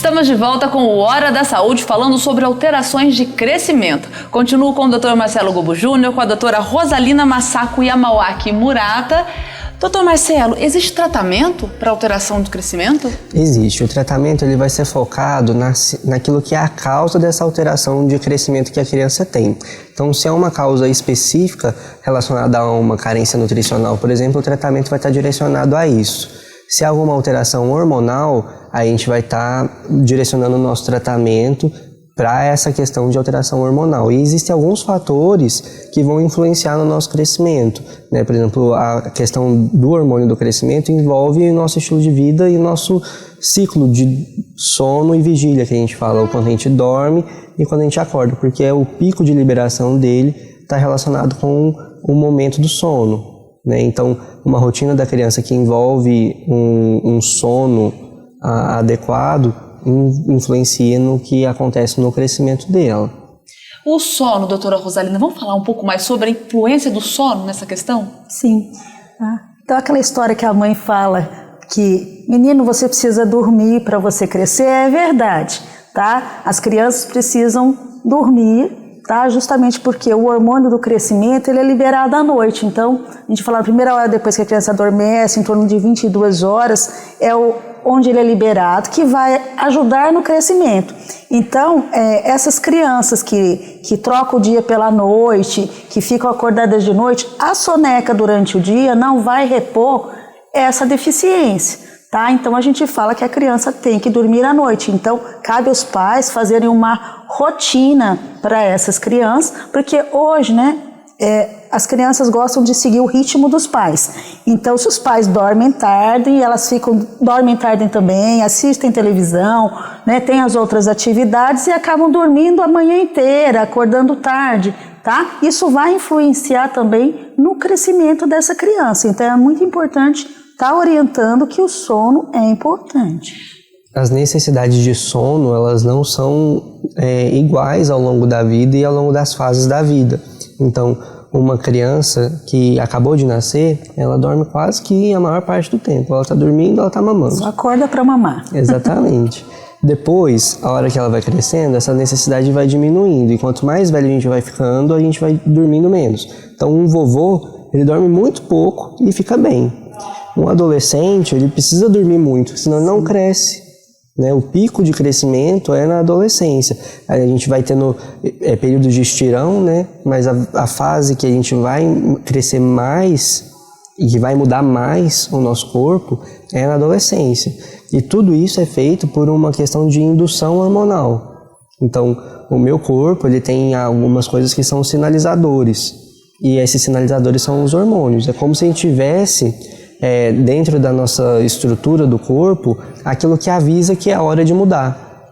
Estamos de volta com o Hora da Saúde, falando sobre alterações de crescimento. Continuo com o Dr. Marcelo Gobo Júnior, com a doutora Rosalina Masako Yamawaki Murata. Doutor Marcelo, existe tratamento para alteração do crescimento? Existe. O tratamento ele vai ser focado naquilo que é a causa dessa alteração de crescimento que a criança tem. Então, se é uma causa específica relacionada a uma carência nutricional, por exemplo, o tratamento vai estar direcionado a isso. Se há alguma alteração hormonal, a gente vai estar direcionando o nosso tratamento para essa questão de alteração hormonal. E existem alguns fatores que vão influenciar no nosso crescimento, né? Por exemplo, a questão do hormônio do crescimento envolve o nosso estilo de vida e o nosso ciclo de sono e vigília, que a gente fala, o quando a gente dorme e quando a gente acorda, porque o pico de liberação dele está relacionado com o momento do sono, né? Então, uma rotina da criança que envolve um sono adequado influencia no que acontece no crescimento dela. O sono, doutora Rosalina, vamos falar um pouco mais sobre a influência do sono nessa questão? Sim. Então, aquela história que a mãe fala que, menino, você precisa dormir para você crescer, é verdade, tá? As crianças precisam dormir, tá? Justamente porque o hormônio do crescimento ele é liberado à noite. Então, a gente fala, a primeira hora depois que a criança adormece, em torno de 22 horas, é onde ele é liberado, que vai ajudar no crescimento. Então, essas crianças que trocam o dia pela noite, que ficam acordadas de noite, a soneca durante o dia não vai repor essa deficiência, tá? Então, a gente fala que a criança tem que dormir à noite. Então, cabe aos pais fazerem uma rotina para essas crianças, porque hoje, né, as crianças gostam de seguir o ritmo dos pais. Então, se os pais dormem tarde, elas dormem tarde também, assistem televisão, né, tem as outras atividades e acabam dormindo a manhã inteira, acordando tarde, tá? Isso vai influenciar também no crescimento dessa criança. Então, é muito importante estar orientando que o sono é importante. As necessidades de sono, elas não são iguais ao longo da vida e ao longo das fases da vida. Então, uma criança que acabou de nascer, ela dorme quase que a maior parte do tempo. Ela está dormindo, ela está mamando. Só acorda para mamar. Exatamente. Depois, a hora que ela vai crescendo, essa necessidade vai diminuindo. E quanto mais velho a gente vai ficando, a gente vai dormindo menos. Então, um vovô, ele dorme muito pouco e fica bem. Um adolescente, ele precisa dormir muito, senão ele não cresce. Né? O pico de crescimento é na adolescência. A gente vai tendo períodos de estirão, né? Mas a fase que a gente vai crescer mais e que vai mudar mais o nosso corpo é na adolescência. E tudo isso é feito por uma questão de indução hormonal. Então, o meu corpo ele tem algumas coisas que são sinalizadores. E esses sinalizadores são os hormônios. É como se a gente tivesse dentro da nossa estrutura do corpo, aquilo que avisa que é a hora de mudar.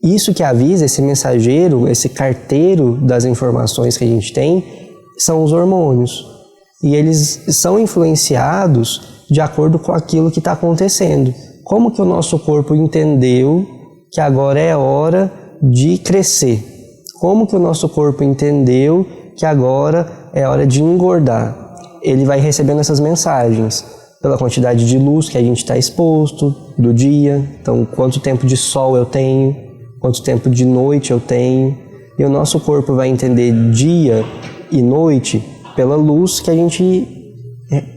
Isso que avisa, esse mensageiro, esse carteiro das informações que a gente tem, são os hormônios. E eles são influenciados de acordo com aquilo que está acontecendo. Como que o nosso corpo entendeu que agora é hora de crescer? Como que o nosso corpo entendeu que agora é hora de engordar? Ele vai recebendo essas mensagens pela quantidade de luz que a gente está exposto do dia, então quanto tempo de sol eu tenho, quanto tempo de noite eu tenho, e o nosso corpo vai entender dia e noite pela luz que a gente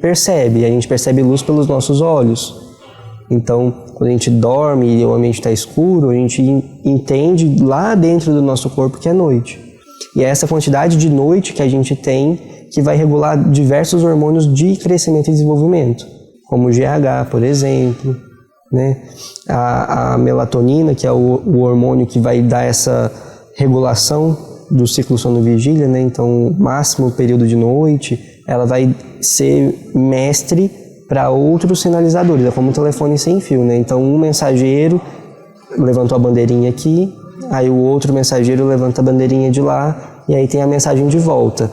percebe, a gente percebe luz pelos nossos olhos. Então, quando a gente dorme e o ambiente está escuro, a gente entende lá dentro do nosso corpo que é noite. E é essa quantidade de noite que a gente tem que vai regular diversos hormônios de crescimento e desenvolvimento, como o GH, por exemplo, né? A melatonina, que é o hormônio que vai dar essa regulação do ciclo sono-vigília, né? Então, o máximo período de noite, ela vai ser mestre para outros sinalizadores, é como um telefone sem fio, né? Então, um mensageiro levantou a bandeirinha aqui, aí o outro mensageiro levanta a bandeirinha de lá, e aí tem a mensagem de volta.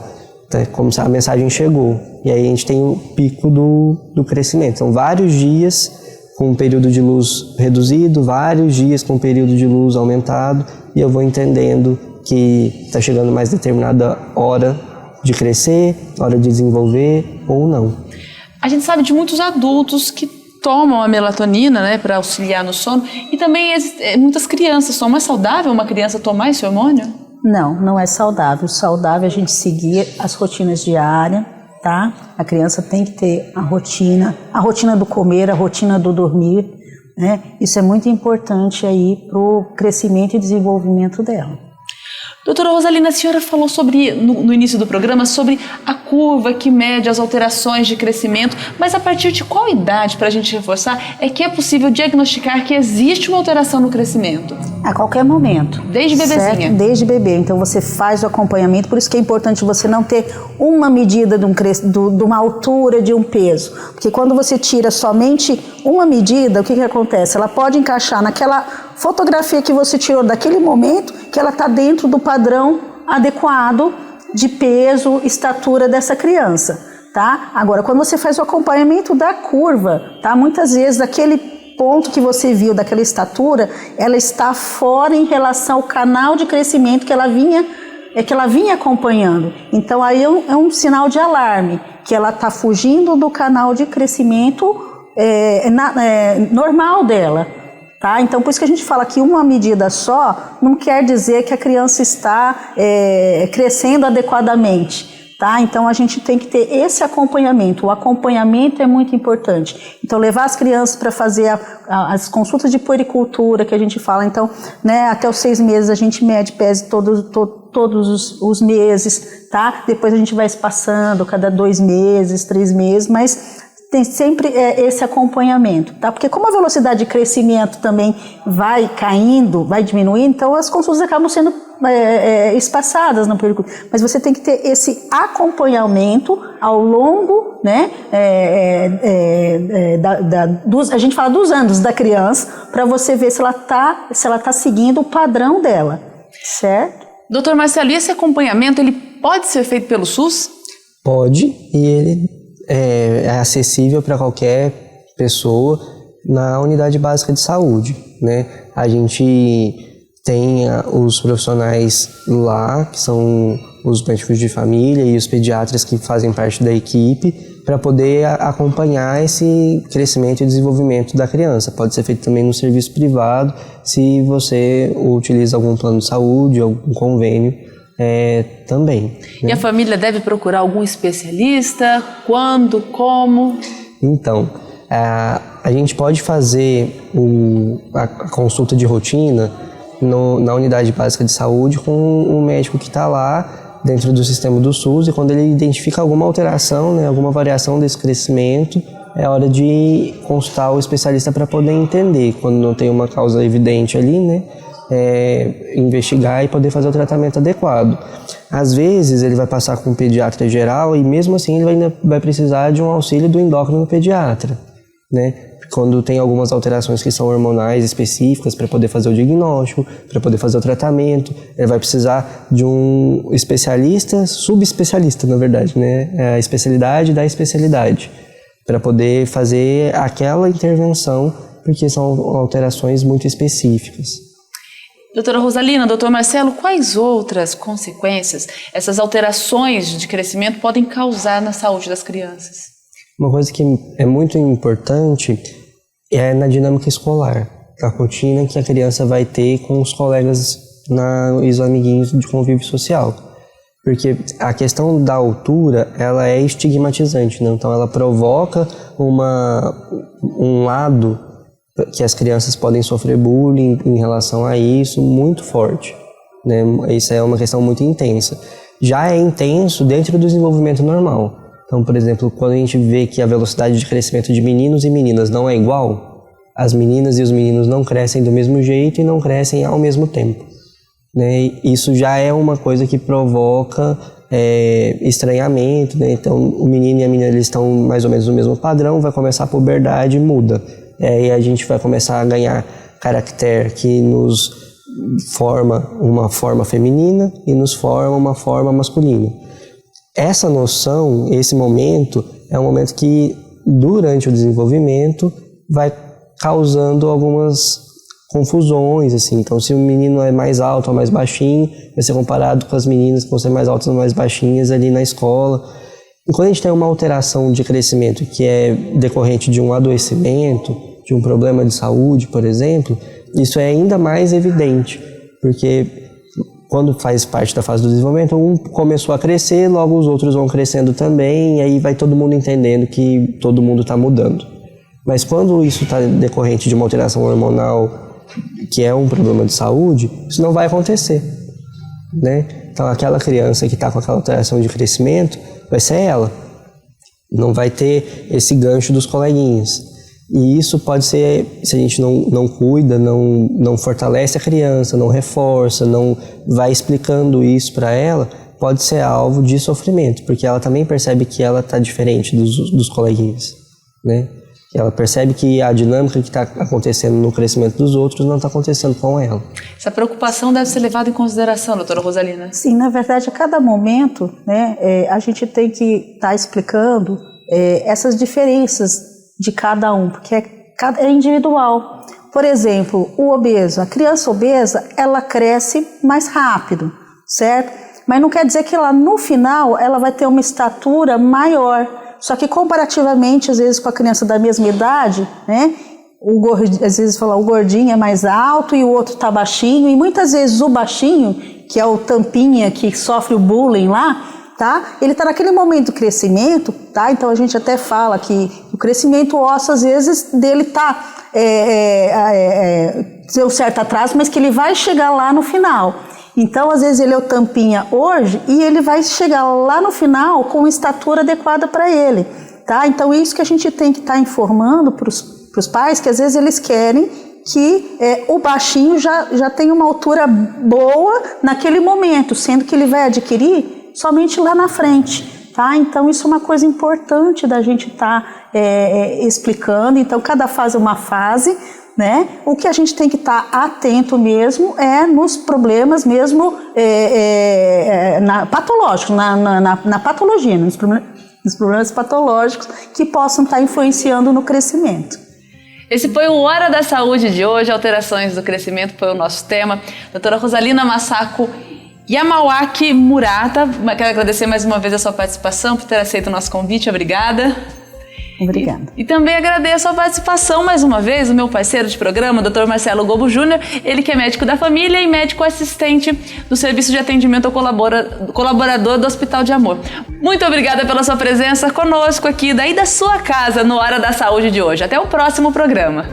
Como se a mensagem chegou. E aí a gente tem o pico do crescimento. São vários dias com um período de luz reduzido, vários dias com um período de luz aumentado, e eu vou entendendo que está chegando mais determinada hora de crescer, hora de desenvolver ou não. A gente sabe de muitos adultos que tomam a melatonina, né, para auxiliar no sono, e também muitas crianças tomam. É saudável uma criança tomar esse hormônio? Não, não é saudável. Saudável é a gente seguir as rotinas diárias, tá? A criança tem que ter a rotina do comer, a rotina do dormir, né? Isso é muito importante aí para o crescimento e desenvolvimento dela. Doutora Rosalina, a senhora falou no início do programa sobre a curva que mede as alterações de crescimento, mas a partir de qual idade, para a gente reforçar, é que é possível diagnosticar que existe uma alteração no crescimento? A qualquer momento. Desde bebezinha? Certo? Desde bebê. Então você faz o acompanhamento, por isso que é importante você não ter uma medida de uma altura, de um peso. Porque quando você tira somente uma medida, o que acontece? Ela pode encaixar naquela fotografia que você tirou daquele momento, que ela está dentro do padrão adequado de peso, estatura dessa criança, tá? Agora, quando você faz o acompanhamento da curva, tá? Muitas vezes aquele ponto que você viu daquela estatura, ela está fora em relação ao canal de crescimento que ela vinha acompanhando. Então aí é um sinal de alarme, que ela está fugindo do canal de crescimento normal dela. Tá? Então, por isso que a gente fala que uma medida só não quer dizer que a criança está crescendo adequadamente. Tá? Então, a gente tem que ter esse acompanhamento. O acompanhamento é muito importante. Então, levar as crianças para fazer as consultas de puericultura, que a gente fala. Então, né, até os 6 meses a gente mede pese todos os meses. Tá? Depois a gente vai espaçando cada 2 meses, 3 meses, mas tem sempre esse acompanhamento, tá? Porque como a velocidade de crescimento também vai caindo, vai diminuindo, então as consultas acabam sendo espaçadas no período. Mas você tem que ter esse acompanhamento ao longo, né, a gente fala dos anos da criança, para você ver se ela tá seguindo o padrão dela, certo? Doutor Marcelo, e esse acompanhamento, ele pode ser feito pelo SUS? Pode, e ele é acessível para qualquer pessoa na unidade básica de saúde, né? A gente tem os profissionais lá, que são os médicos de família e os pediatras que fazem parte da equipe, para poder acompanhar esse crescimento e desenvolvimento da criança. Pode ser feito também no serviço privado, se você utiliza algum plano de saúde, algum convênio, também. E a família deve procurar algum especialista? Quando? Como? Então, a gente pode fazer a consulta de rotina na unidade básica de saúde com o médico que está lá dentro do sistema do SUS, e quando ele identifica alguma alteração, né, alguma variação desse crescimento, é hora de consultar o especialista para poder entender, quando não tem uma causa evidente ali, né, investigar e poder fazer o tratamento adequado. Às vezes ele vai passar com um pediatra geral e mesmo assim ele ainda vai precisar de um auxílio do endócrino pediatra, né? Quando tem algumas alterações que são hormonais específicas para poder fazer o diagnóstico, para poder fazer o tratamento, ele vai precisar de um especialista, subespecialista na verdade, né? A especialidade da especialidade, para poder fazer aquela intervenção, porque são alterações muito específicas. Doutora Rosalina, doutor Marcelo, quais outras consequências essas alterações de crescimento podem causar na saúde das crianças? Uma coisa que é muito importante é na dinâmica escolar, a rotina que a criança vai ter com os colegas e os amiguinhos de convívio social. Porque a questão da altura, ela é estigmatizante, né? Então ela provoca um lado que as crianças podem sofrer bullying em relação a isso muito forte, né? Isso é uma questão muito intensa. Já é intenso dentro do desenvolvimento normal. Então, por exemplo, quando a gente vê que a velocidade de crescimento de meninos e meninas não é igual, as meninas e os meninos não crescem do mesmo jeito e não crescem ao mesmo tempo, né? Isso já é uma coisa que provoca estranhamento, né? Então, o menino e a menina eles estão mais ou menos no mesmo padrão, vai começar a puberdade e muda. E a gente vai começar a ganhar caractere que nos forma uma forma feminina e nos forma uma forma masculina. Essa noção, esse momento, é um momento que, durante o desenvolvimento, vai causando algumas confusões, assim. Então, se o menino é mais alto ou mais baixinho, vai ser comparado com as meninas que vão ser mais altas ou mais baixinhas ali na escola. E quando a gente tem uma alteração de crescimento que é decorrente de um adoecimento, de um problema de saúde, por exemplo, isso é ainda mais evidente, porque quando faz parte da fase do desenvolvimento, um começou a crescer, logo os outros vão crescendo também, e aí vai todo mundo entendendo que todo mundo está mudando. Mas quando isso está decorrente de uma alteração hormonal, que é um problema de saúde, isso não vai acontecer, né? Então aquela criança que está com aquela alteração de crescimento, vai ser ela. Não vai ter esse gancho dos coleguinhas. E isso pode ser, se a gente não cuida, não fortalece a criança, não reforça, não vai explicando isso para ela, pode ser alvo de sofrimento, porque ela também percebe que ela está diferente dos coleguinhas, né? Ela percebe que a dinâmica que está acontecendo no crescimento dos outros não está acontecendo com ela. Essa preocupação deve ser levada em consideração, doutora Rosalina? Sim, na verdade, a cada momento, né, a gente tem que estar explicando essas diferenças de cada um, porque é individual. Por exemplo, o obeso, a criança obesa, ela cresce mais rápido, certo? Mas não quer dizer que lá no final ela vai ter uma estatura maior. Só que comparativamente, às vezes, com a criança da mesma idade, né? Às vezes fala, o gordinho é mais alto e o outro tá baixinho, e muitas vezes o baixinho, que é o tampinha que sofre o bullying lá, tá? Ele tá naquele momento do crescimento, tá? Então a gente até fala que o crescimento ósseo, às vezes, dele tá tem um certo atraso, mas que ele vai chegar lá no final. Então, às vezes, ele é o tampinha hoje e ele vai chegar lá no final com uma estatura adequada para ele, tá? Então, isso que a gente tem que estar informando para os pais, que às vezes eles querem que o baixinho já tenha uma altura boa naquele momento, sendo que ele vai adquirir somente lá na frente, tá? Então, isso é uma coisa importante da gente estar explicando. Então, cada fase é uma fase, né? O que a gente tem que estar atento mesmo é nos problemas mesmo patológicos, na patologia, nos problemas patológicos que possam estar influenciando no crescimento. Esse foi o Hora da Saúde de hoje, alterações do crescimento foi o nosso tema. Doutora Rosalina Massaco Yamawaki Murata, quero agradecer mais uma vez a sua participação, por ter aceito o nosso convite, obrigada. Obrigada. E também agradeço a participação mais uma vez do meu parceiro de programa, Dr. Marcelo Gobo Júnior, ele que é médico da família e médico assistente do Serviço de Atendimento ao Colaborador do Hospital de Amor. Muito obrigada pela sua presença conosco aqui, daí da sua casa, no Hora da Saúde de hoje. Até o próximo programa.